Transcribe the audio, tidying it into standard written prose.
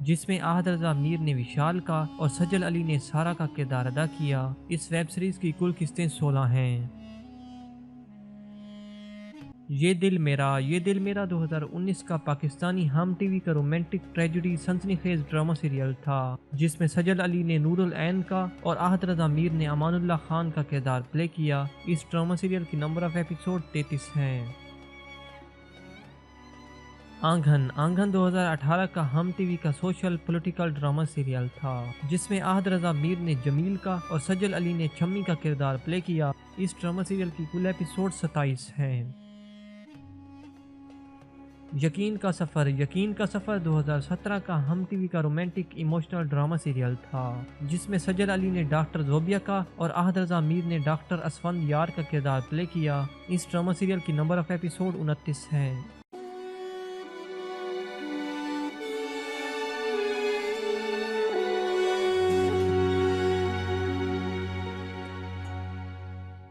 جس میں احد رضا میر نے وشال کا اور سجل علی نے سارا کا کردار ادا کیا۔ اس ویب سیریز کی کل قسطیں 16 ہیں۔ یہ دل میرا 2019 کا پاکستانی ہم ٹی وی کا رومانٹک ٹریجڈی سنسنی خیز ڈرامہ سیریل تھا جس میں سجل علی نے نور العین کا اور احد رضا میر نے امان اللہ خان کا کردار پلے کیا۔ اس ڈرامہ سیریل کی نمبر آف ایپیسوڈ 33 ہیں۔ آنگن 2018 کا ہم ٹی وی کا سوشل پولیٹیکل ڈرامہ سیریل تھا جس میں احد رضا میر نے جمیل کا اور سجل علی نے چھمی کا کردار پلے کیا۔ اس ڈرامہ سیریل کی کل ایپیسوڈ 27 ہیں۔ یقین کا سفر 2017 کا ہم ٹی وی کا رومانٹک ایموشنل ڈرامہ سیریل تھا جس میں سجل علی نے ڈاکٹر زوبیہ کا اور احد رضا میر نے ڈاکٹر اسفند یار کا کردار پلے کیا۔ اس ڈرامہ سیریل کی نمبر آف ایپیسوڈ 29 ہیں۔